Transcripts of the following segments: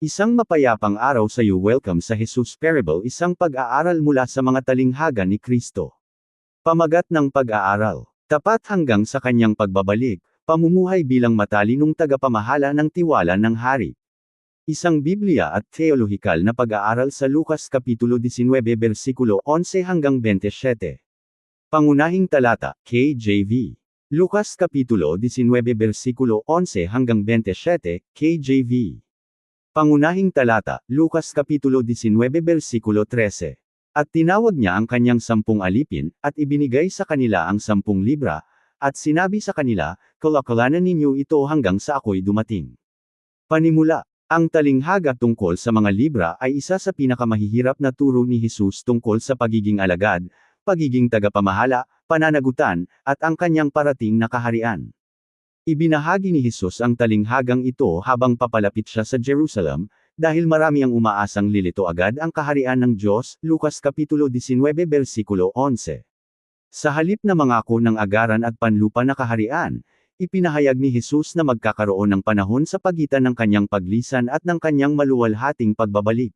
Isang mapayapang araw sa iyo. Welcome sa Jesus Parable, isang pag-aaral mula sa mga talinghaga ni Kristo. Pamagat ng pag-aaral. Tapat hanggang sa kanyang pagbabalik, pamumuhay bilang matalinong tagapamahala ng tiwala ng hari. Isang Biblia at theolohikal na pag-aaral sa Lucas Kapitulo 19 versikulo 11 hanggang 27. Pangunahing talata, KJV. Lucas Kapitulo 19 versikulo 11 hanggang 27, KJV. Pangunahing talata, Lucas Kapitulo 19 versikulo 13. At tinawag niya ang kanyang 10 alipin, at ibinigay sa kanila ang 10 libra, at sinabi sa kanila, kalakalanan ninyo ito hanggang sa ako'y dumating. Panimula. Ang talinghaga tungkol sa mga libra ay isa sa pinakamahihirap na turo ni Jesus tungkol sa pagiging alagad, pagiging tagapamahala, pananagutan, at ang kanyang parating na kaharian. Ibinahagi ni Jesus ang talinghagang ito habang papalapit siya sa Jerusalem, dahil marami ang umaasang lilito agad ang kaharian ng Diyos, Lucas Kapitulo 19 versikulo 11. Sa halip na mangako ng agaran at panlupa na kaharian, ipinahayag ni Jesus na magkakaroon ng panahon sa pagitan ng kanyang paglisan at ng kanyang maluwalhating pagbabalik.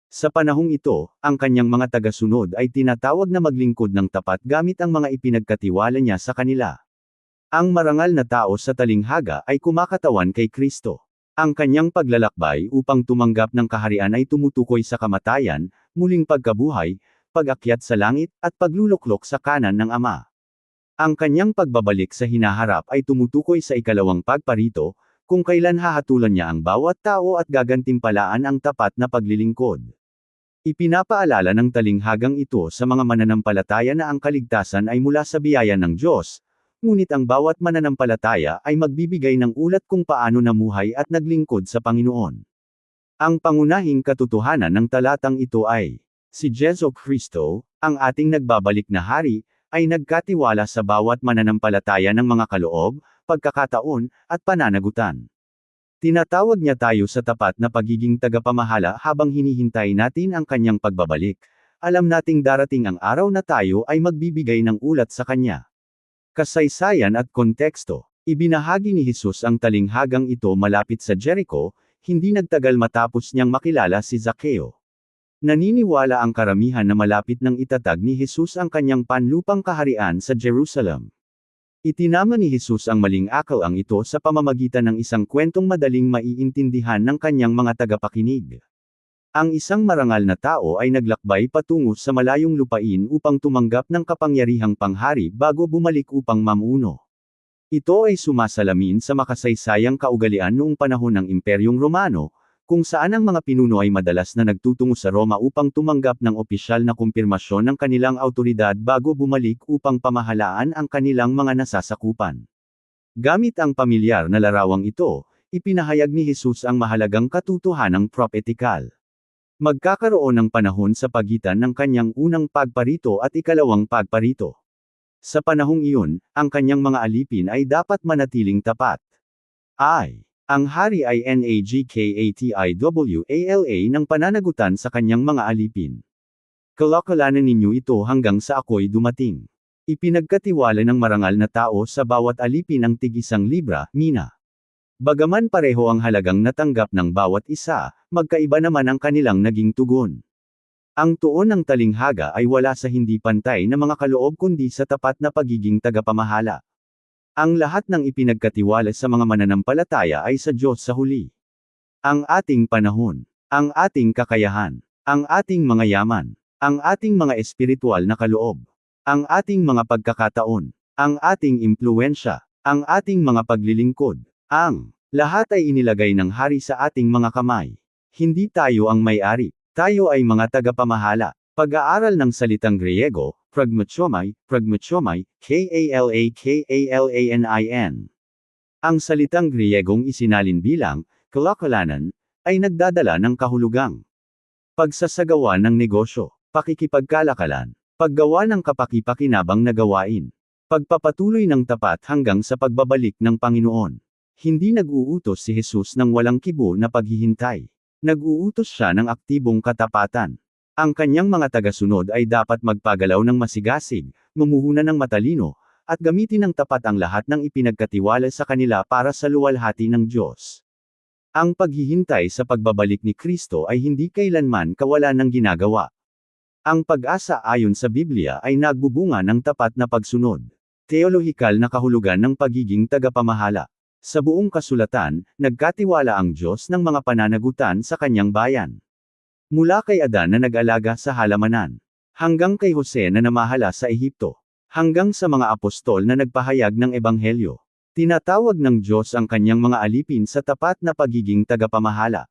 Sa panahong ito, ang kanyang mga tagasunod ay tinatawag na maglingkod ng tapat gamit ang mga ipinagkatiwala niya sa kanila. Ang marangal na tao sa talinghaga ay kumakatawan kay Kristo. Ang kanyang paglalakbay upang tumanggap ng kaharian ay tumutukoy sa kamatayan, muling pagkabuhay, pag-akyat sa langit, at pagluluklok sa kanan ng Ama. Ang kanyang pagbabalik sa hinaharap ay tumutukoy sa ikalawang pagparito, kung kailan hahatulan niya ang bawat tao at gagantimpalaan ang tapat na paglilingkod. Ipinapaalala ng talinghagang ito sa mga mananampalataya na ang kaligtasan ay mula sa biyaya ng Diyos, ngunit ang bawat mananampalataya ay magbibigay ng ulat kung paano namuhay at naglingkod sa Panginoon. Ang pangunahing katotohanan ng talatang ito ay, si Jesu Kristo, ang ating nagbabalik na hari, ay nagkatiwala sa bawat mananampalataya ng mga kaloob, pagkakataon, at pananagutan. Tinatawag niya tayo sa tapat na pagiging tagapamahala habang hinihintay natin ang kanyang pagbabalik. Alam nating darating ang araw na tayo ay magbibigay ng ulat sa kanya. Kasaysayan at konteksto. Ibinahagi ni Jesus ang talinghagang ito malapit sa Jericho, hindi nagtagal matapos niyang makilala si Zaccheo. Naniniwala ang karamihan na malapit nang itatag ni Jesus ang kanyang panlupang kaharian sa Jerusalem. Itinama ni Jesus ang maling akalang ito sa pamamagitan ng isang kwentong madaling maiintindihan ng kanyang mga tagapakinig. Ang isang marangal na tao ay naglakbay patungo sa malayong lupain upang tumanggap ng kapangyarihang panghari bago bumalik upang mamuno. Ito ay sumasalamin sa makasaysayang kaugalian noong panahon ng Imperyong Romano, kung saan ang mga pinuno ay madalas na nagtutungo sa Roma upang tumanggap ng opisyal na kumpirmasyon ng kanilang awtoridad bago bumalik upang pamahalaan ang kanilang mga nasasakupan. Gamit ang pamilyar na larawang ito, ipinahayag ni Jesus ang mahalagang katotohanang propetikal. Magkakaroon ng panahon sa pagitan ng kanyang unang pagparito at ikalawang pagparito. Sa panahong iyon, ang kanyang mga alipin ay dapat manatiling tapat. Ang hari ay nagkatiwala ng pananagutan sa kanyang mga alipin. Kalakalanan ninyo ito hanggang sa ako'y dumating. Ipinagkatiwala ng marangal na tao sa bawat alipin ang tig-1 libra, mina. Bagaman pareho ang halagang natanggap ng bawat isa, magkaiba naman ang kanilang naging tugon. Ang tuon ng talinghaga ay wala sa hindi pantay na mga kaloob kundi sa tapat na pagiging tagapamahala. Ang lahat ng ipinagkatiwala sa mga mananampalataya ay sa Diyos sa huli. Ang ating panahon, ang ating kakayahan, ang ating mga yaman, ang ating mga espiritual na kaloob, ang ating mga pagkakataon, ang ating impluwensya, ang ating mga paglilingkod, ang lahat ay inilagay ng hari sa ating mga kamay. Hindi tayo ang may-ari, tayo ay mga tagapamahala. Pag-aaral ng salitang Griego, pragmatiomai, kalakalanin. Ang salitang Griegong isinalin bilang, kalakalanan, ay nagdadala ng kahulugang pagsasagawa ng negosyo, pakikipagkalakalan, paggawa ng kapaki-pakinabang na gawain, pagpapatuloy ng tapat hanggang sa pagbabalik ng Panginoon. Hindi nag-uutos si Jesus ng walang kibo na paghihintay. Nag-uutos siya ng aktibong katapatan. Ang kanyang mga tagasunod ay dapat magpagalaw ng masigasig, mumuhunan ng matalino, at gamitin ng tapat ang lahat ng ipinagkatiwala sa kanila para sa luwalhati ng Diyos. Ang paghihintay sa pagbabalik ni Kristo ay hindi kailanman kawalan ng ginagawa. Ang pag-asa ayon sa Biblia ay nagbubunga ng tapat na pagsunod. Teolohikal na kahulugan ng pagiging tagapamahala. Sa buong kasulatan, nagkatiwala ang Diyos ng mga pananagutan sa kanyang bayan. Mula kay Adan na nag-alaga sa halamanan, hanggang kay Jose na namahala sa Ehipto, hanggang sa mga apostol na nagpahayag ng ebanghelyo. Tinatawag ng Diyos ang kanyang mga alipin sa tapat na pagiging tagapamahala.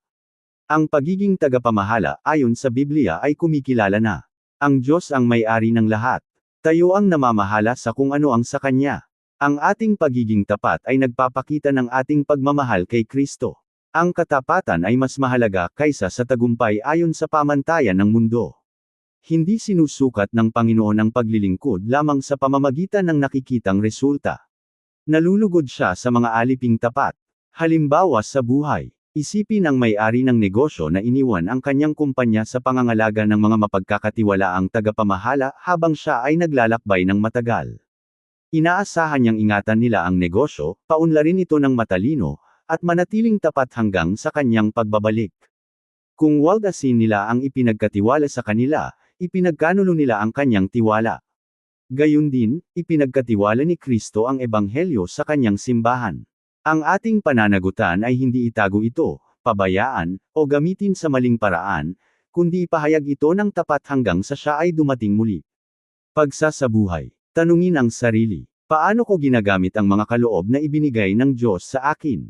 Ang pagiging tagapamahala, ayon sa Biblia ay kumikilala na ang Diyos ang may-ari ng lahat. Tayo ang namamahala sa kung ano ang sa Kanya. Ang ating pagiging tapat ay nagpapakita ng ating pagmamahal kay Kristo. Ang katapatan ay mas mahalaga kaysa sa tagumpay ayon sa pamantayan ng mundo. Hindi sinusukat ng Panginoon ang paglilingkod lamang sa pamamagitan ng nakikitang resulta. Nalulugod siya sa mga aliping tapat. Halimbawa sa buhay, isipin ang may-ari ng negosyo na iniwan ang kanyang kumpanya sa pangangalaga ng mga mapagkakatiwalaang tagapamahala habang siya ay naglalakbay ng matagal. Inaasahan niyang ingatan nila ang negosyo, paunlarin ito ng matalino, at manatiling tapat hanggang sa kanyang pagbabalik. Kung waldasin nila ang ipinagkatiwala sa kanila, ipinagkanulo nila ang kanyang tiwala. Gayun din, ipinagkatiwala ni Kristo ang ebanghelyo sa kanyang simbahan. Ang ating pananagutan ay hindi itago ito, pabayaan, o gamitin sa maling paraan, kundi ipahayag ito ng tapat hanggang sa siya ay dumating muli. Pagsasabuhay. Tanungin ang sarili, paano ko ginagamit ang mga kaloob na ibinigay ng Diyos sa akin?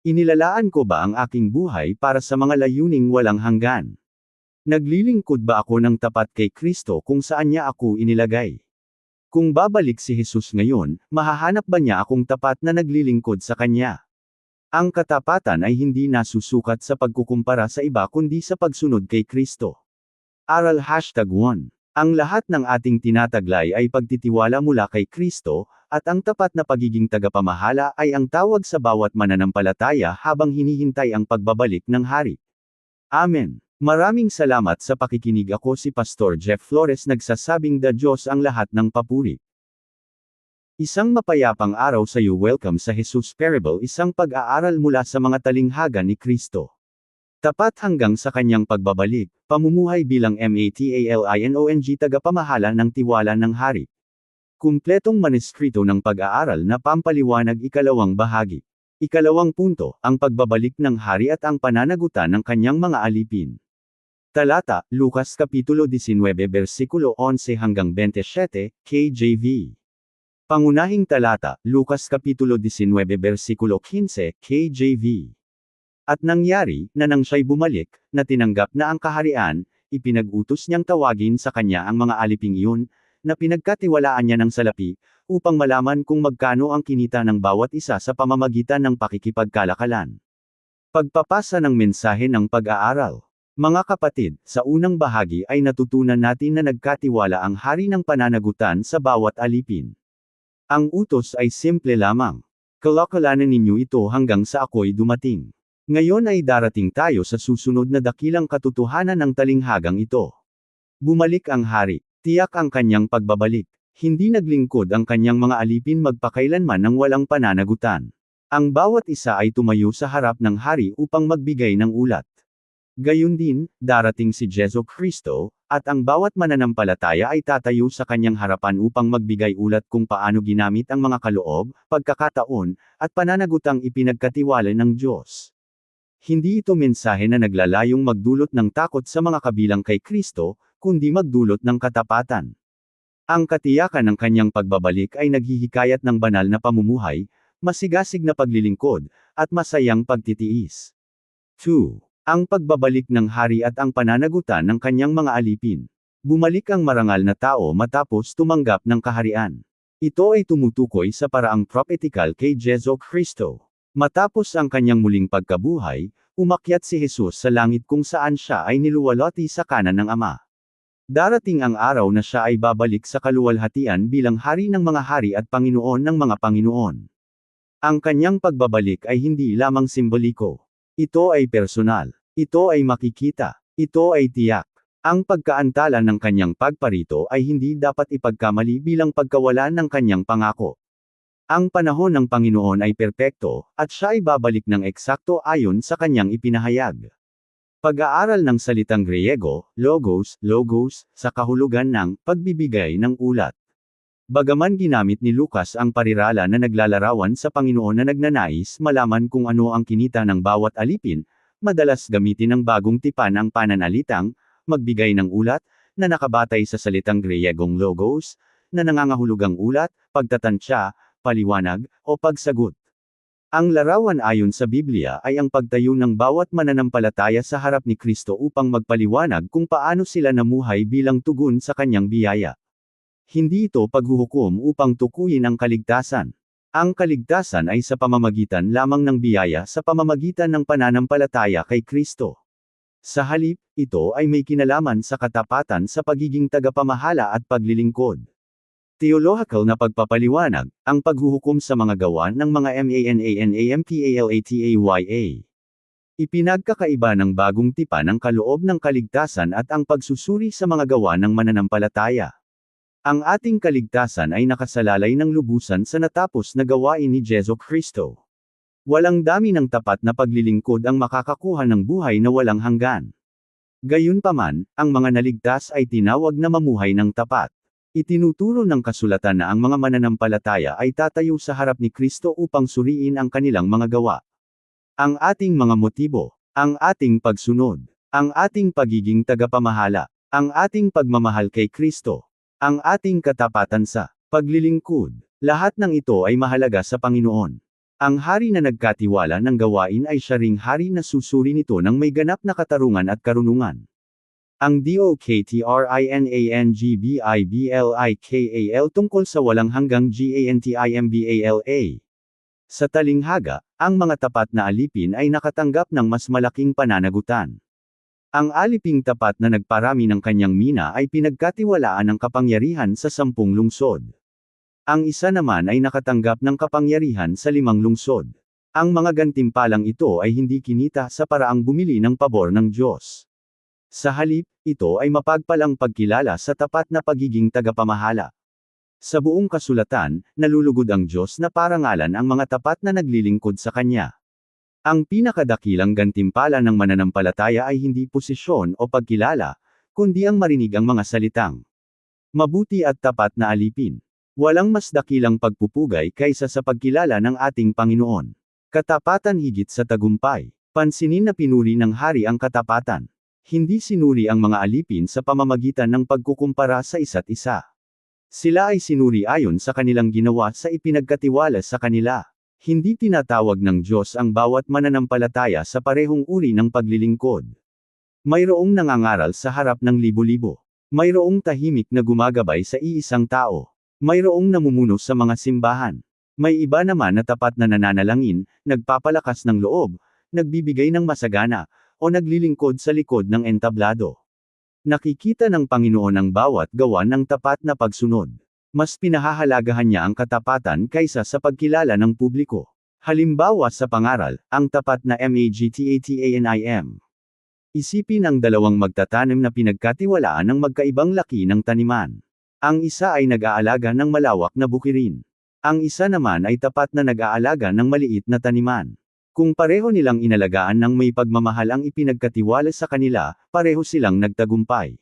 Inilalaan ko ba ang aking buhay para sa mga layuning walang hanggan? Naglilingkod ba ako ng tapat kay Kristo kung saan niya ako inilagay? Kung babalik si Jesus ngayon, mahahanap ba niya akong tapat na naglilingkod sa Kanya? Ang katapatan ay hindi nasusukat sa pagkukumpara sa iba kundi sa pagsunod kay Kristo. Aral #1. Ang lahat ng ating tinataglay ay pagtitiwala mula kay Kristo, at ang tapat na pagiging tagapamahala ay ang tawag sa bawat mananampalataya habang hinihintay ang pagbabalik ng Hari. Amen. Maraming salamat sa pakikinig. Ako si Pastor Jeff Flores, nagsasabing the Diyos ang lahat ng papuri. Isang mapayapang araw sa iyo. Welcome sa Jesus Parable, isang pag-aaral mula sa mga talinghaga ni Kristo. Tapat hanggang sa kanyang pagbabalik, pamumuhay bilang matalino tagapamahala ng tiwala ng Hari. Kumpletong maneskrito ng pag-aaral na pampaliwanag. Ikalawang bahagi. Ikalawang punto, ang pagbabalik ng Hari at ang pananagutan ng kanyang mga alipin. Talata, Lukas Kapitulo 19 versikulo 11 hanggang 27, KJV. Pangunahing talata, Lukas Kapitulo 19 versikulo 15, KJV. At nangyari, na nang siya'y bumalik, na tinanggap na ang kaharian, ipinag-utos niyang tawagin sa kanya ang mga aliping iyon, na pinagkatiwalaan niya ng salapi, upang malaman kung magkano ang kinita ng bawat isa sa pamamagitan ng pakikipagkalakalan. Pagpapasa ng mensahe ng pag-aaral. Mga kapatid, sa unang bahagi ay natutunan natin na nagkatiwala ang Hari ng pananagutan sa bawat alipin. Ang utos ay simple lamang. Kalakalanan ninyo ito hanggang sa ako'y dumating. Ngayon ay darating tayo sa susunod na dakilang katotohanan ng talinghagang ito. Bumalik ang Hari. Tiyak ang kanyang pagbabalik. Hindi naglingkod ang kanyang mga alipin magpakailanman ng walang pananagutan. Ang bawat isa ay tumayo sa harap ng Hari upang magbigay ng ulat. Gayun din, darating si Jesu Kristo, at ang bawat mananampalataya ay tatayo sa kanyang harapan upang magbigay ulat kung paano ginamit ang mga kaloob, pagkakataon, at pananagutang ipinagkatiwala ng Diyos. Hindi ito mensahe na naglalayong magdulot ng takot sa mga kabilang kay Kristo, kundi magdulot ng katapatan. Ang katiyakan ng kanyang pagbabalik ay naghihikayat ng banal na pamumuhay, masigasig na paglilingkod, at masayang pagtitiis. 2. Ang pagbabalik ng Hari at ang pananagutan ng kanyang mga alipin. Bumalik ang marangal na tao matapos tumanggap ng kaharian. Ito ay tumutukoy sa paraang prophetikal kay Jesu Kristo. Matapos ang kanyang muling pagkabuhay, umakyat si Jesus sa langit kung saan siya ay niluwalhati sa kanan ng Ama. Darating ang araw na siya ay babalik sa kaluwalhatian bilang Hari ng mga hari at Panginoon ng mga Panginoon. Ang kanyang pagbabalik ay hindi lamang simboliko. Ito ay personal. Ito ay makikita. Ito ay tiyak. Ang pagkaantala ng kanyang pagparito ay hindi dapat ipagkamali bilang pagkawalan ng kanyang pangako. Ang panahon ng Panginoon ay perpekto, at siya ay babalik ng eksakto ayon sa kanyang ipinahayag. Pag-aaral ng salitang Griego, logos, sa kahulugan ng pagbibigay ng ulat. Bagaman ginamit ni Lucas ang parirala na naglalarawan sa Panginoon na nagnanais malaman kung ano ang kinita ng bawat alipin, madalas gamitin ng bagong tipan ang pananalitang, magbigay ng ulat, na nakabatay sa salitang Griegong logos, na nangangahulugang ulat, pagtatansya, paliwanag, o pagsagot. Ang larawan ayon sa Biblia ay ang pagtayo ng bawat mananampalataya sa harap ni Kristo upang magpaliwanag kung paano sila namuhay bilang tugon sa kanyang biyaya. Hindi ito paghuhukom upang tukuyin ang kaligtasan. Ang kaligtasan ay sa pamamagitan lamang ng biyaya sa pamamagitan ng pananampalataya kay Kristo. Sa halip, ito ay may kinalaman sa katapatan sa pagiging tagapamahala at paglilingkod. Theological na pagpapaliwanag, ang paghuhukom sa mga gawa ng mga mananampalataya. Ipinagkakaiba ng bagong tipan ang kaloob ng kaligtasan at ang pagsusuri sa mga gawa ng mananampalataya. Ang ating kaligtasan ay nakasalalay ng lubusan sa natapos na gawain ni Jesu Kristo. Walang dami ng tapat na paglilingkod ang makakakuha ng buhay na walang hanggan. Gayunpaman, ang mga naligtas ay tinawag na mamuhay ng tapat. Itinuturo ng kasulatan na ang mga mananampalataya ay tatayo sa harap ni Kristo upang suriin ang kanilang mga gawa. Ang ating mga motibo, ang ating pagsunod, ang ating pagiging tagapamahala, ang ating pagmamahal kay Kristo, ang ating katapatan sa paglilingkod, lahat ng ito ay mahalaga sa Panginoon. Ang hari na nagkatiwala ng gawain ay siya ring hari na susuri nito ng may ganap na katarungan at karunungan. Ang DOKTRINANGBIBLIKAL tungkol sa walang hanggang GANTIMBALA. Sa talinghaga, ang mga tapat na alipin ay nakatanggap ng mas malaking pananagutan. Ang aliping tapat na nagparami ng kanyang mina ay pinagkatiwalaan ng kapangyarihan sa 10 lungsod. Ang isa naman ay nakatanggap ng kapangyarihan sa 5 lungsod. Ang mga gantimpalang ito ay hindi kinita sa paraang bumili ng pabor ng Diyos. Sa halip, ito ay mapagpalang pagkilala sa tapat na pagiging tagapamahala. Sa buong kasulatan, nalulugod ang Diyos na parangalan ang mga tapat na naglilingkod sa Kanya. Ang pinakadakilang gantimpala ng mananampalataya ay hindi posisyon o pagkilala, kundi ang marinig ang mga salitang mabuti at tapat na alipin. Walang mas dakilang pagpupugay kaysa sa pagkilala ng ating Panginoon. Katapatan higit sa tagumpay. Pansinin na pinuri ng hari ang katapatan. Hindi sinuri ang mga alipin sa pamamagitan ng pagkukumpara sa isa't isa. Sila ay sinuri ayon sa kanilang ginawa sa ipinagkatiwala sa kanila. Hindi tinatawag ng Diyos ang bawat mananampalataya sa parehong uri ng paglilingkod. Mayroong nangangaral sa harap ng libo-libo. Mayroong tahimik na gumagabay sa iisang tao. Mayroong namumuno sa mga simbahan. May iba naman na tapat na nananalangin, nagpapalakas ng loob, nagbibigay ng masagana, o naglilingkod sa likod ng entablado. Nakikita ng Panginoon ang bawat gawa ng tapat na pagsunod. Mas pinahahalagahan niya ang katapatan kaysa sa pagkilala ng publiko. Halimbawa sa pangaral, ang tapat na MAGTATANIM. Isipin ang dalawang magtatanim na pinagkatiwalaan ng magkaibang laki ng taniman. Ang isa ay nag-aalaga ng malawak na bukirin. Ang isa naman ay tapat na nag-aalaga ng maliit na taniman. Kung pareho nilang inalagaan ng may pagmamahal ang ipinagkatiwala sa kanila, pareho silang nagtagumpay.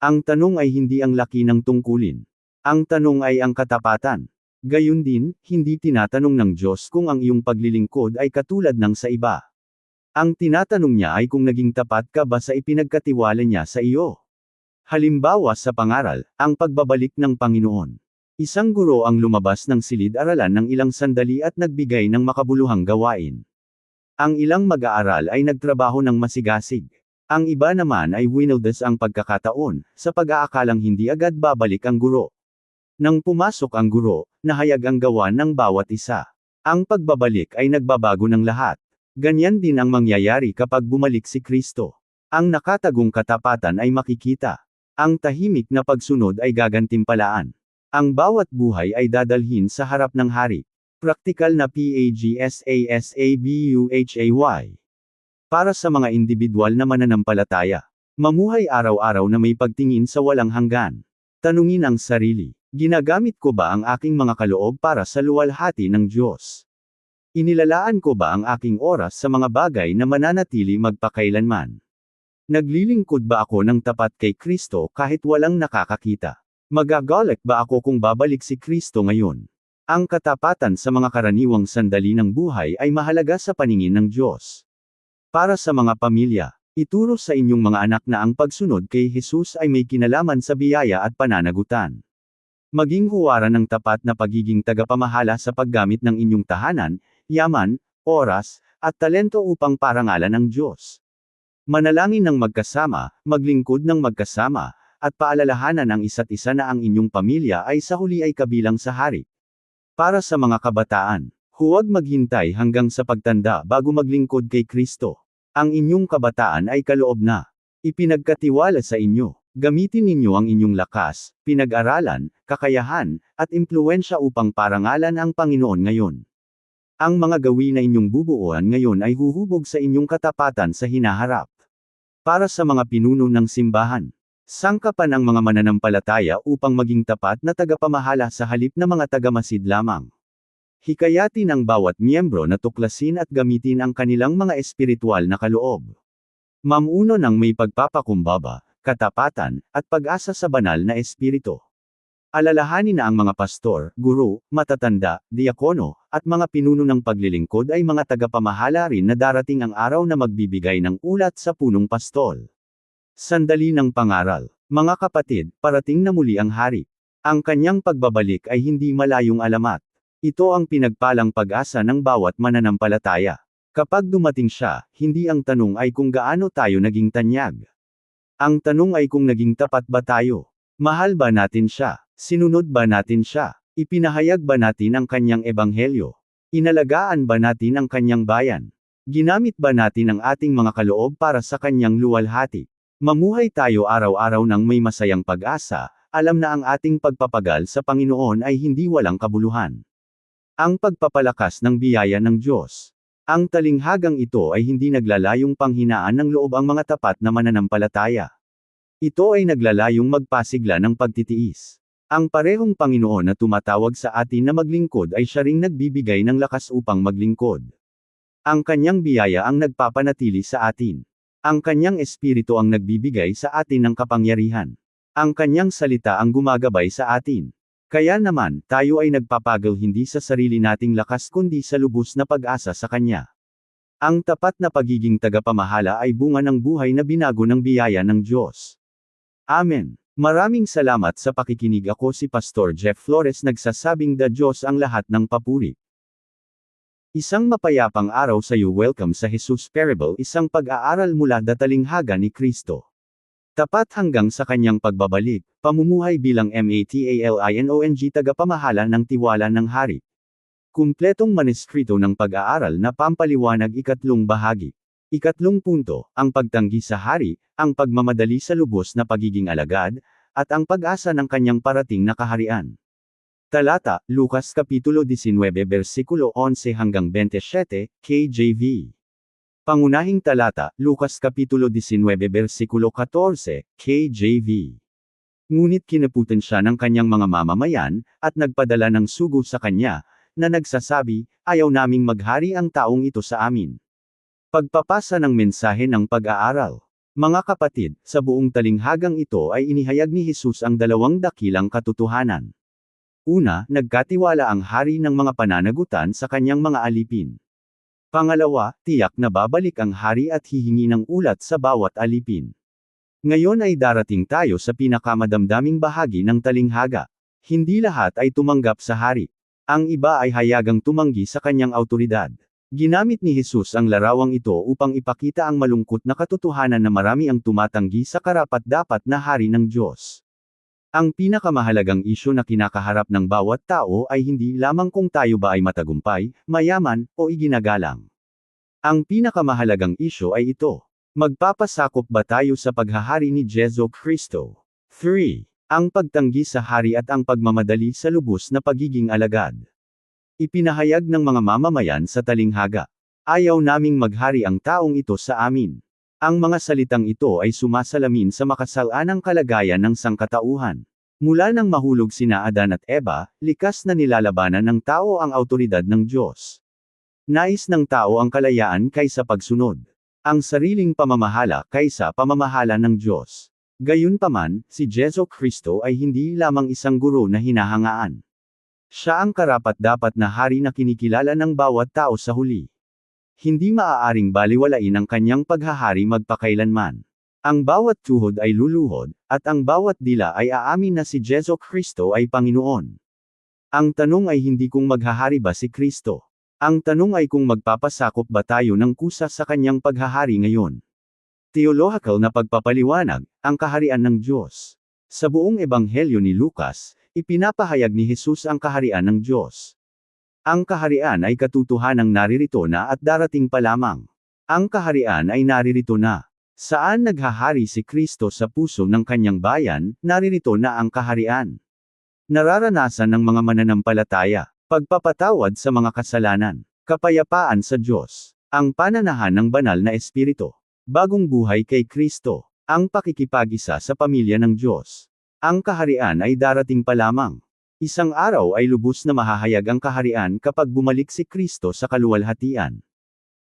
Ang tanong ay hindi ang laki ng tungkulin. Ang tanong ay ang katapatan. Gayun din, hindi tinatanong ng Diyos kung ang iyong paglilingkod ay katulad ng sa iba. Ang tinatanong niya ay kung naging tapat ka ba sa ipinagkatiwala niya sa iyo. Halimbawa sa pangaral, ang pagbabalik ng Panginoon. Isang guro ang lumabas ng silid-aralan ng ilang sandali at nagbigay ng makabuluhang gawain. Ang ilang mag-aaral ay nagtrabaho ng masigasig. Ang iba naman ay winildas ang pagkakataon, sa pag-aakalang hindi agad babalik ang guro. Nang pumasok ang guro, nahayag ang gawa ng bawat isa. Ang pagbabalik ay nagbabago ng lahat. Ganyan din ang mangyayari kapag bumalik si Kristo. Ang nakatagong katapatan ay makikita. Ang tahimik na pagsunod ay gagantimpalaan. Ang bawat buhay ay dadalhin sa harap ng hari. Praktikal na PAGSASABUHAY. Para sa mga individual na mananampalataya. Mamuhay araw-araw na may pagtingin sa walang hanggan. Tanungin ang sarili. Ginagamit ko ba ang aking mga kaloob para sa luwalhati ng Diyos? Inilalaan ko ba ang aking oras sa mga bagay na mananatili magpakailanman? Naglilingkod ba ako ng tapat kay Kristo kahit walang nakakakita? Magagalak ba ako kung babalik si Kristo ngayon? Ang katapatan sa mga karaniwang sandali ng buhay ay mahalaga sa paningin ng Diyos. Para sa mga pamilya, ituro sa inyong mga anak na ang pagsunod kay Jesus ay may kinalaman sa biyaya at pananagutan. Maging huwaran ng tapat na pagiging tagapamahala sa paggamit ng inyong tahanan, yaman, oras, at talento upang parangalan ng Diyos. Manalangin ng magkasama, maglingkod ng magkasama, at paalalahanan ang isa't isa na ang inyong pamilya ay sa huli ay kabilang sa hari. Para sa mga kabataan, huwag maghintay hanggang sa pagtanda bago maglingkod kay Kristo. Ang inyong kabataan ay kaloob na ipinagkatiwala sa inyo. Gamitin ninyo ang inyong lakas, pinag-aralan, kakayahan, at impluwensya upang parangalan ang Panginoon ngayon. Ang mga gawin na inyong bubuuan ngayon ay huhubog sa inyong katapatan sa hinaharap. Para sa mga pinuno ng simbahan, sangkapan ang mga mananampalataya upang maging tapat na tagapamahala sa halip na mga tagamasid lamang. Hikayatin ang bawat miyembro na tuklasin at gamitin ang kanilang mga espiritual na kaloob. Mamuno ng may pagpapakumbaba, katapatan, at pag-asa sa banal na espiritu. Alalahanin na ang mga pastor, guro, matatanda, diakono, at mga pinuno ng paglilingkod ay mga tagapamahala rin na darating ang araw na magbibigay ng ulat sa punong pastol. Sandali ng pangaral. Mga kapatid, parating na muli ang hari. Ang kanyang pagbabalik ay hindi malayong alamat. Ito ang pinagpalang pag-asa ng bawat mananampalataya. Kapag dumating siya, hindi ang tanong ay kung gaano tayo naging tanyag. Ang tanong ay kung naging tapat ba tayo? Mahal ba natin siya? Sinunod ba natin siya? Ipinahayag ba natin ang kanyang ebanghelyo? Inalagaan ba natin ang kanyang bayan? Ginamit ba natin ang ating mga kaloob para sa kanyang luwalhati? Mamuhay tayo araw-araw ng may masayang pag-asa, alam na ang ating pagpapagal sa Panginoon ay hindi walang kabuluhan. Ang pagpapalakas ng biyaya ng Diyos. Ang talinghagang ito ay hindi naglalayong panghinaan ng loob ang mga tapat na mananampalataya. Ito ay naglalayong magpasigla ng pagtitiis. Ang parehong Panginoon na tumatawag sa atin na maglingkod ay siya ring nagbibigay ng lakas upang maglingkod. Ang kanyang biyaya ang nagpapanatili sa atin. Ang kanyang espiritu ang nagbibigay sa atin ng kapangyarihan. Ang kanyang salita ang gumagabay sa atin. Kaya naman, tayo ay nagpapagal hindi sa sarili nating lakas kundi sa lubos na pag-asa sa Kanya. Ang tapat na pagiging tagapamahala ay bunga ng buhay na binago ng biyaya ng Diyos. Amen. Maraming salamat sa pakikinig. Ako si Pastor Jeff Flores, nagsasabing the Diyos ang lahat ng papuri. Isang mapayapang araw sa iyo. Welcome sa Jesus Parable, isang pag-aaral mula sa talinghaga ni Kristo. Tapat hanggang sa kanyang pagbabalik, pamumuhay bilang MATALINONG, tagapamahala ng tiwala ng hari. Kumpletong maneskrito ng pag-aaral na pampaliwanag. Ikatlong bahagi. Ikatlong punto, ang pagtanggi sa hari, ang pagmamadali sa lubos na pagiging alagad, at ang pag-asa ng kanyang parating na kaharian. Talata, Lucas Kapitulo 19 versikulo 11 hanggang 27, KJV. Pangunahing talata, Lucas Kapitulo 19 versikulo 14, KJV. Ngunit kinaputan siya ng kanyang mga mamamayan, at nagpadala ng sugo sa kanya, na nagsasabi, ayaw naming maghari ang taong ito sa amin. Pagpapasa ng mensahe ng pag-aaral. Mga kapatid, sa buong talinghagang ito ay inihayag ni Jesus ang dalawang dakilang katotohanan. Una, nagkatiwala ang hari ng mga pananagutan sa kanyang mga alipin. Pangalawa, tiyak na babalik ang hari at hihingi ng ulat sa bawat alipin. Ngayon ay darating tayo sa pinakamadamdaming bahagi ng talinghaga. Hindi lahat ay tumanggap sa hari. Ang iba ay hayagang tumanggi sa kanyang autoridad. Ginamit ni Jesus ang larawang ito upang ipakita ang malungkot na katotohanan na marami ang tumatanggi sa karapat-dapat na hari ng Diyos. Ang pinakamahalagang isyu na kinakaharap ng bawat tao ay hindi lamang kung tayo ba ay matagumpay, mayaman, o iginagalang. Ang pinakamahalagang isyu ay ito. Magpapasakop ba tayo sa paghahari ni Jesu Kristo? 3. Ang pagtanggi sa hari at ang pagmamadali sa lubos na pagiging alagad. Ipinahayag ng mga mamamayan sa talinghaga. Ayaw naming maghari ang taong ito sa amin. Ang mga salitang ito ay sumasalamin sa makasalanang kalagayan ng sangkatauhan. Mula nang mahulog sina Adan at Eva, likas na nilalabanan ng tao ang awtoridad ng Diyos. Nais ng tao ang kalayaan kaysa pagsunod. Ang sariling pamamahala kaysa pamamahala ng Diyos. Gayunpaman, si Jesu Kristo ay hindi lamang isang guro na hinahangaan. Siya ang karapat-dapat na hari na kinikilala ng bawat tao sa huli. Hindi maaaring baliwalain ang kanyang paghahari magpakailanman. Ang bawat tuhod ay luluhod, at ang bawat dila ay aamin na si Jesu Kristo ay Panginoon. Ang tanong ay hindi kung maghahari ba si Kristo. Ang tanong ay kung magpapasakop ba tayo ng kusa sa kanyang paghahari ngayon. Theological na pagpapaliwanag, ang kaharian ng Diyos. Sa buong ebanghelyo ni Lucas, ipinapahayag ni Jesus ang kaharian ng Diyos. Ang kaharian ay katotohanang naririto na at darating pa lamang. Ang kaharian ay naririto na. Saan naghahari si Kristo sa puso ng kanyang bayan, naririto na ang kaharian. Nararanasan ng mga mananampalataya, pagpapatawad sa mga kasalanan, kapayapaan sa Diyos, ang pananahan ng banal na Espiritu, bagong buhay kay Kristo, ang pakikipag-isa sa pamilya ng Diyos. Ang kaharian ay darating pa lamang. Isang araw ay lubos na mahahayag ang kaharian kapag bumalik si Kristo sa kaluwalhatian.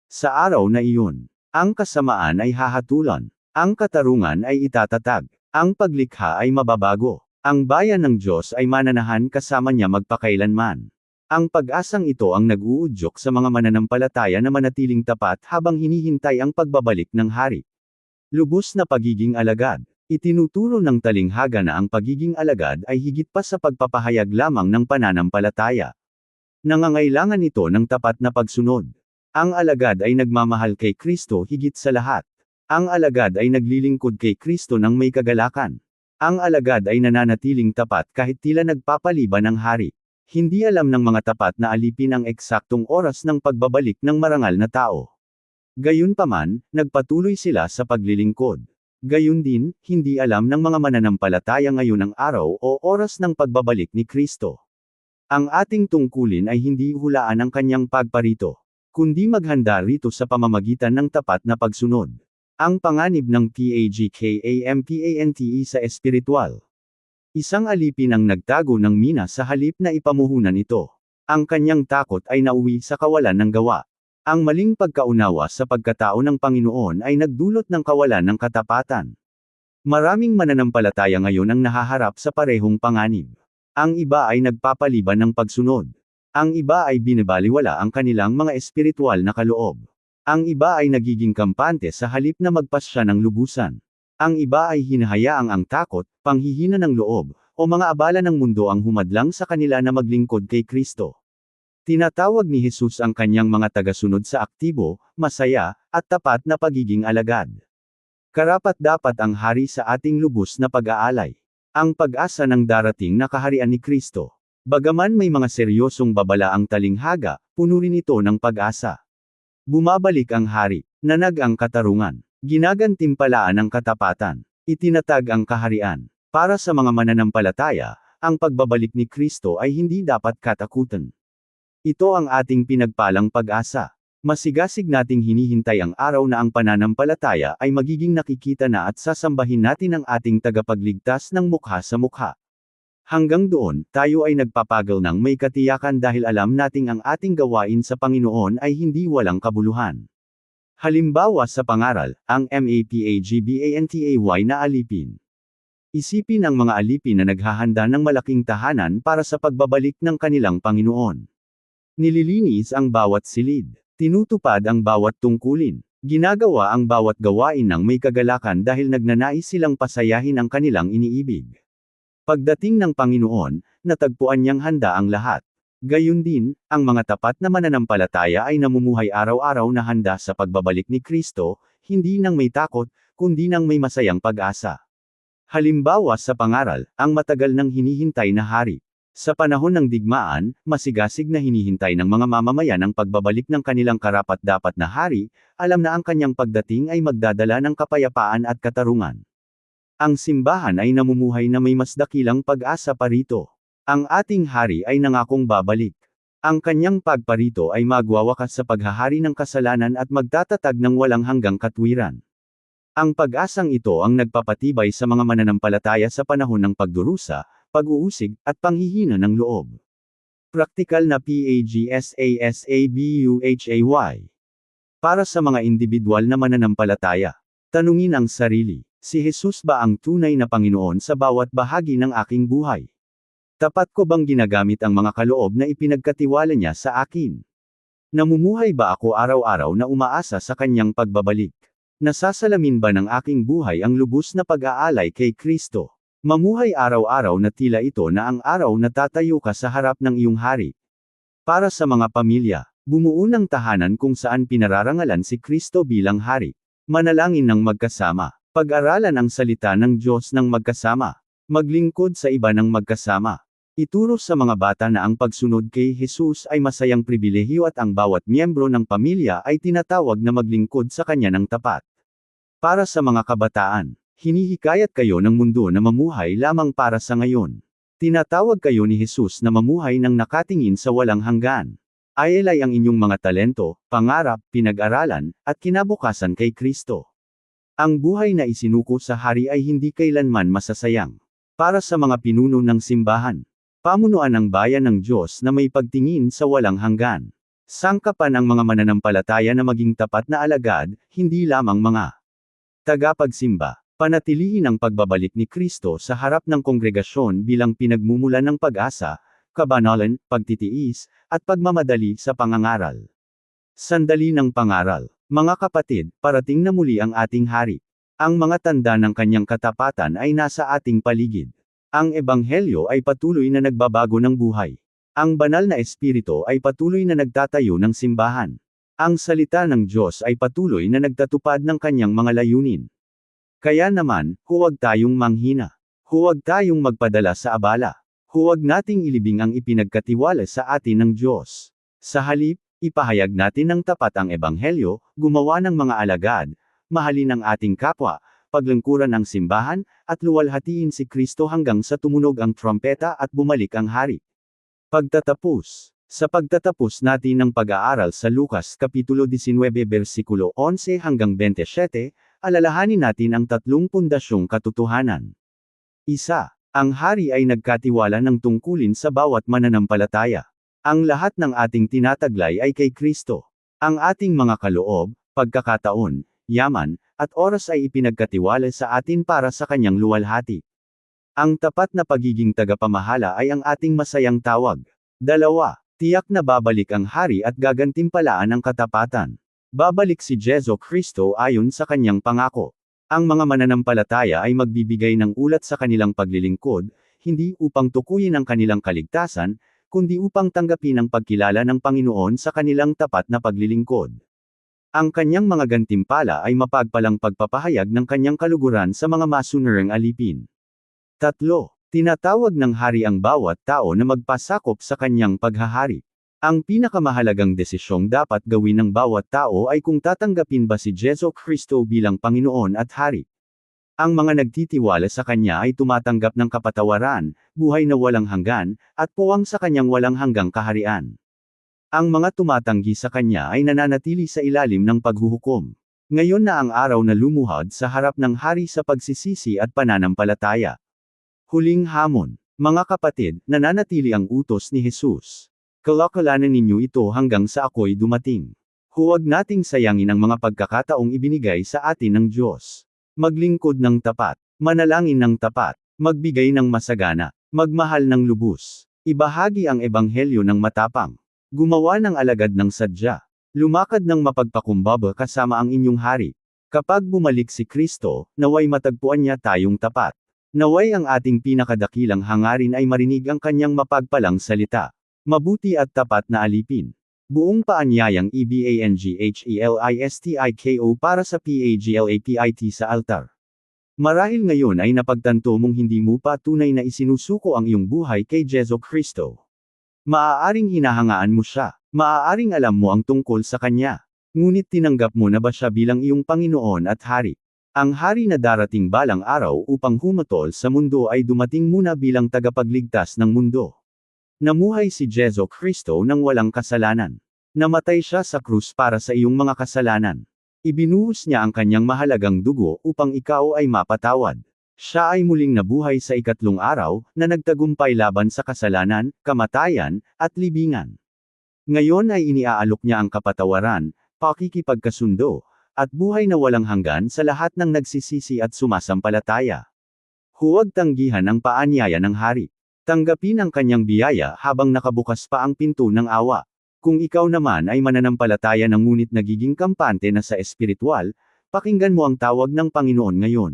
Sa araw na iyon, ang kasamaan ay hahatulan, ang katarungan ay itatatag, ang paglikha ay mababago, ang bayan ng Diyos ay mananahan kasama niya magpakailanman. Ang pag-asang ito ang nag-uudyok sa mga mananampalataya na manatiling tapat habang hinihintay ang pagbabalik ng hari. Lubos na pagiging alagad. Itinuturo ng talinghaga na ang pagiging alagad ay higit pa sa pagpapahayag lamang ng pananampalataya. Nangangailangan ito ng tapat na pagsunod. Ang alagad ay nagmamahal kay Kristo higit sa lahat. Ang alagad ay naglilingkod kay Kristo ng may kagalakan. Ang alagad ay nananatiling tapat kahit tila nagpapaliban ng hari. Hindi alam ng mga tapat na alipin ang eksaktong oras ng pagbabalik ng marangal na tao. Gayunpaman, nagpatuloy sila sa paglilingkod. Gayun din, hindi alam ng mga mananampalataya ngayon ang araw o oras ng pagbabalik ni Kristo. Ang ating tungkulin ay hindi hulaan ang kanyang pagparito, kundi maghanda rito sa pamamagitan ng tapat na pagsunod. Ang panganib ng PAGKAMPANTE sa espiritual. Isang alipin ang nagtago ng mina sa halip na ipamuhunan ito. Ang kanyang takot ay nauwi sa kawalan ng gawa. Ang maling pagkaunawa sa pagkatao ng Panginoon ay nagdulot ng kawalan ng katapatan. Maraming mananampalataya ngayon ang nahaharap sa parehong panganib. Ang iba ay nagpapaliban ng pagsunod. Ang iba ay binibaliwala ang kanilang mga espiritual na kaloob. Ang iba ay nagiging kampante sa halip na magpasya ng lubusan. Ang iba ay hinahayaang ang takot, panghihina ng loob, o mga abala ng mundo ang humadlang sa kanila na maglingkod kay Kristo. Tinatawag ni Jesus ang kanyang mga tagasunod sa aktibo, masaya, at tapat na pagiging alagad. Karapat-dapat ang hari sa ating lubos na pag-aalay. Ang pag-asa ng darating na kaharian ni Kristo. Bagaman may mga seryosong babala ang talinghaga, puno rin ito ng pag-asa. Bumabalik ang hari, nanag ang katarungan, ginagantimpalaan ang katapatan, itinatag ang kaharian. Para sa mga mananampalataya, ang pagbabalik ni Kristo ay hindi dapat katakutan. Ito ang ating pinagpalang pag-asa. Masigasig nating hinihintay ang araw na ang pananampalataya ay magiging nakikita na at sasambahin natin ang ating tagapagligtas ng mukha sa mukha. Hanggang doon, tayo ay nagpapagal ng may katiyakan dahil alam nating ang ating gawain sa Panginoon ay hindi walang kabuluhan. Halimbawa sa pangaral, ang MAPAGBANTAY na alipin. Isipin ang mga alipin na naghahanda ng malaking tahanan para sa pagbabalik ng kanilang Panginoon. Nililinis ang bawat silid. Tinutupad ang bawat tungkulin. Ginagawa ang bawat gawain ng may kagalakan dahil nagnanais silang pasayahin ang kanilang iniibig. Pagdating ng Panginoon, natagpuan niyang handa ang lahat. Gayun din, ang mga tapat na mananampalataya ay namumuhay araw-araw na handa sa pagbabalik ni Kristo, hindi nang may takot, kundi nang may masayang pag-asa. Halimbawa sa pangaral, ang matagal nang hinihintay na hari. Sa panahon ng digmaan, masigasig na hinihintay ng mga mamamayan ang pagbabalik ng kanilang karapat-dapat na hari, alam na ang kanyang pagdating ay magdadala ng kapayapaan at katarungan. Ang simbahan ay namumuhay na may mas dakilang pag-asa pa rito. Ang ating hari ay nangakong babalik. Ang kanyang pagparito ay magwawakas sa paghahari ng kasalanan at magtatatag ng walang hanggang katwiran. Ang pag-asang ito ang nagpapatibay sa mga mananampalataya sa panahon ng pagdurusa, pag-uusig, at panghihina ng loob. Praktikal na PAGSASABUHAY. Para sa mga individual na mananampalataya, tanungin ang sarili, si Jesus ba ang tunay na Panginoon sa bawat bahagi ng aking buhay? Tapat ko bang ginagamit ang mga kaloob na ipinagkatiwala niya sa akin? Namumuhay ba ako araw-araw na umaasa sa kanyang pagbabalik? Nasasalamin ba ng aking buhay ang lubos na pag-aalay kay Kristo? Mamuhay araw-araw na tila ito na ang araw na tatayo ka sa harap ng iyong hari. Para sa mga pamilya, bumuo ng tahanan kung saan pinararangalan si Kristo bilang hari. Manalangin ng magkasama. Pag-aralan ang salita ng Diyos ng magkasama. Maglingkod sa iba ng magkasama. Ituro sa mga bata na ang pagsunod kay Jesus ay masayang pribilehiyo at ang bawat miyembro ng pamilya ay tinatawag na maglingkod sa kanya ng tapat. Para sa mga kabataan, hinihikayat kayo ng mundo na mamuhay lamang para sa ngayon. Tinatawag kayo ni Jesus na mamuhay ng nakatingin sa walang hanggan. Ialay ang inyong mga talento, pangarap, pinag-aralan, at kinabukasan kay Kristo. Ang buhay na isinuko sa hari ay hindi kailanman masasayang. Para sa mga pinuno ng simbahan, pamunuan ng bayan ng Diyos na may pagtingin sa walang hanggan. Sangkapan ang mga mananampalataya na maging tapat na alagad, hindi lamang mga tagapagsimba. Panatilihin ang pagbabalik ni Kristo sa harap ng kongregasyon bilang pinagmumulan ng pag-asa, kabanalan, pagtitiis, at pagmamadali sa pangangaral. Sandali ng pangaral. Mga kapatid, parating na muli ang ating hari. Ang mga tanda ng kanyang katapatan ay nasa ating paligid. Ang ebanghelyo ay patuloy na nagbabago ng buhay. Ang banal na espiritu ay patuloy na nagtatayo ng simbahan. Ang salita ng Diyos ay patuloy na nagtatupad ng kanyang mga layunin. Kaya naman, huwag tayong manghina. Huwag tayong magpadala sa abala. Huwag nating ilibing ang ipinagkatiwala sa atin ng Diyos. Sa halip, ipahayag natin ng tapat ang ebanghelyo, gumawa ng mga alagad, mahalin ang ating kapwa, paglingkuran ang simbahan, at luwalhatiin si Kristo hanggang sa tumunog ang trompeta at bumalik ang hari. Pagtatapos. Sa pagtatapos natin ng pag-aaral sa Lucas Kapitulo 19 versikulo 11 hanggang 27, alalahanin natin ang 3 pundasyong katotohanan. 1. Ang hari ay nagkatiwala ng tungkulin sa bawat mananampalataya. Ang lahat ng ating tinataglay ay kay Kristo. Ang ating mga kaloob, pagkakataon, yaman, at oras ay ipinagkatiwala sa atin para sa kanyang luwalhati. Ang tapat na pagiging tagapamahala ay ang ating masayang tawag. 2. Tiyak na babalik ang hari at gagantimpalaan ang katapatan. Babalik si Jesu Kristo ayon sa kanyang pangako. Ang mga mananampalataya ay magbibigay ng ulat sa kanilang paglilingkod, hindi upang tukuyin ang kanilang kaligtasan, kundi upang tanggapin ang pagkilala ng Panginoon sa kanilang tapat na paglilingkod. Ang kanyang mga gantimpala ay mapagpalang pagpapahayag ng kanyang kaluguran sa mga masunurang alipin. 3. Tinatawag ng hari ang bawat tao na magpasakop sa kanyang paghahari. Ang pinakamahalagang desisyong dapat gawin ng bawat tao ay kung tatanggapin ba si Jesu Kristo bilang Panginoon at Hari. Ang mga nagtitiwala sa Kanya ay tumatanggap ng kapatawaran, buhay na walang hanggan, at puwang sa Kanyang walang hanggang kaharian. Ang mga tumatanggi sa Kanya ay nananatili sa ilalim ng paghuhukom. Ngayon na ang araw na lumuhod sa harap ng Hari sa pagsisisi at pananampalataya. Huling hamon. Mga kapatid, nananatili ang utos ni Jesus. Kalakalanan ninyo ito hanggang sa ako'y dumating. Huwag nating sayangin ang mga pagkakataong ibinigay sa atin ng Diyos. Maglingkod ng tapat, manalangin ng tapat, magbigay ng masagana, magmahal ng lubos. Ibahagi ang ebanghelyo ng matapang. Gumawa ng alagad ng sadya. Lumakad ng mapagpakumbaba kasama ang inyong hari. Kapag bumalik si Kristo, naway matagpuan niya tayong tapat. Naway ang ating pinakadakilang hangarin ay marinig ang kanyang mapagpalang salita. Mabuti at tapat na alipin. Buong paanyayang EBANGHELISTIKO para sa PAGLAPIT sa altar. Marahil ngayon ay napagtanto mong hindi mo pa tunay na isinusuko ang iyong buhay kay Jesu Kristo. Maaaring hinahangaan mo siya. Maaaring alam mo ang tungkol sa Kanya. Ngunit tinanggap mo na ba siya bilang iyong Panginoon at Hari? Ang Hari na darating balang araw upang humatol sa mundo ay dumating muna bilang tagapagligtas ng mundo. Namuhay si Jesu Kristo nang walang kasalanan. Namatay siya sa krus para sa iyong mga kasalanan. Ibinuhos niya ang kanyang mahalagang dugo upang ikaw ay mapatawad. Siya ay muling nabuhay sa ikatlong araw, na nagtagumpay laban sa kasalanan, kamatayan, at libingan. Ngayon ay iniaalok niya ang kapatawaran, pakikipagkasundo, at buhay na walang hanggan sa lahat ng nagsisisi at sumasampalataya. Huwag tanggihan ang paanyaya ng hari. Tanggapin ang kanyang biyaya habang nakabukas pa ang pinto ng awa. Kung ikaw naman ay mananampalataya na ngunit nagiging kampante na sa espiritual, pakinggan mo ang tawag ng Panginoon ngayon.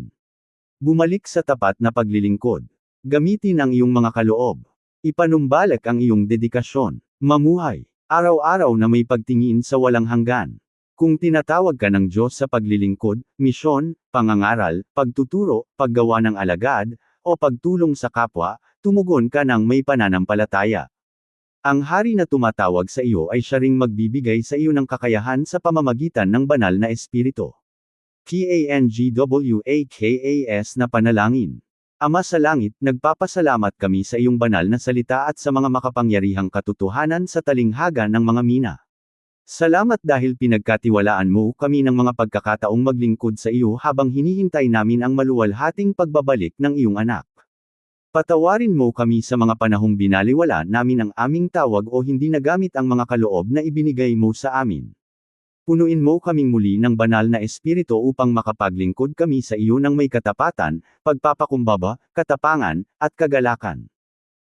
Bumalik sa tapat na paglilingkod. Gamitin ang iyong mga kaloob. Ipanumbalik ang iyong dedikasyon. Mamuhay. Araw-araw na may pagtingin sa walang hanggan. Kung tinatawag ka ng Diyos sa paglilingkod, misyon, pangangaral, pagtuturo, paggawa ng alagad, o pagtulong sa kapwa, tumugon ka ng may pananampalataya. Ang hari na tumatawag sa iyo ay siya ring magbibigay sa iyo ng kakayahan sa pamamagitan ng banal na espiritu. PANGWAKAS na panalangin. Ama sa langit, nagpapasalamat kami sa iyong banal na salita at sa mga makapangyarihang katotohanan sa talinghaga ng mga mina. Salamat dahil pinagkatiwalaan mo kami ng mga pagkakataong maglingkod sa iyo habang hinihintay namin ang maluwalhating pagbabalik ng iyong anak. Patawarin mo kami sa mga panahong binaliwala namin ang aming tawag o hindi nagamit ang mga kaloob na ibinigay mo sa amin. Punuin mo kaming muli ng banal na espiritu upang makapaglingkod kami sa iyo ng may katapatan, pagpapakumbaba, katapangan, at kagalakan.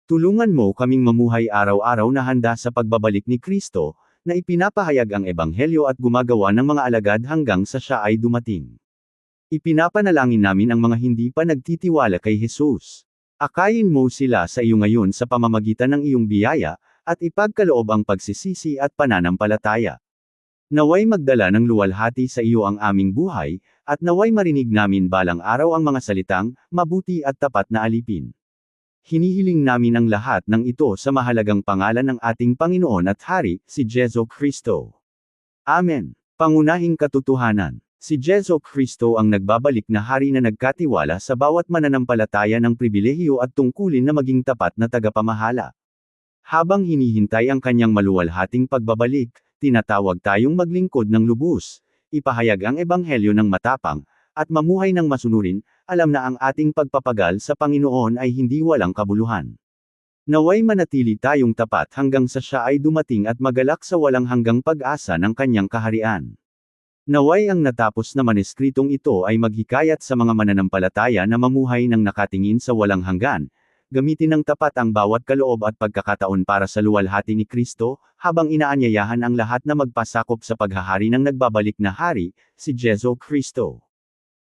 Tulungan mo kaming mamuhay araw-araw na handa sa pagbabalik ni Kristo, na ipinapahayag ang ebanghelyo at gumagawa ng mga alagad hanggang sa siya ay dumating. Ipinapanalangin namin ang mga hindi pa nagtitiwala kay Jesus. Akayin mo sila sa iyo ngayon sa pamamagitan ng iyong biyaya, at ipagkaloob ang pagsisisi at pananampalataya. Naway magdala ng luwalhati sa iyo ang aming buhay, at naway marinig namin balang araw ang mga salitang, mabuti at tapat na alipin. Hinihiling namin ang lahat ng ito sa mahalagang pangalan ng ating Panginoon at Hari, si Jesu Kristo. Amen. Pangunahing katotohanan. Si Jesu Kristo ang nagbabalik na hari na nagkatiwala sa bawat mananampalataya ng pribilehiyo at tungkulin na maging tapat na tagapamahala. Habang hinihintay ang kanyang maluwalhating pagbabalik, tinatawag tayong maglingkod ng lubos, ipahayag ang ebanghelyo ng matapang, at mamuhay ng masunurin, alam na ang ating pagpapagal sa Panginoon ay hindi walang kabuluhan. Naway manatili tayong tapat hanggang sa siya ay dumating at magalak sa walang hanggang pag-asa ng kanyang kaharian. Naway ang natapos na maneskritong ito ay maghikayat sa mga mananampalataya na mamuhay ng nakatingin sa walang hanggan, gamitin ng tapat ang bawat kaloob at pagkakataon para sa luwalhati ni Kristo, habang inaanyayahan ang lahat na magpasakop sa paghahari ng nagbabalik na hari, si Jesu Kristo.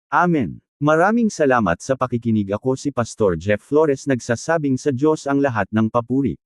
Amen. Maraming salamat sa pakikinig. Ako si Pastor Jeff Flores, nagsasabing sa Diyos ang lahat ng papuri.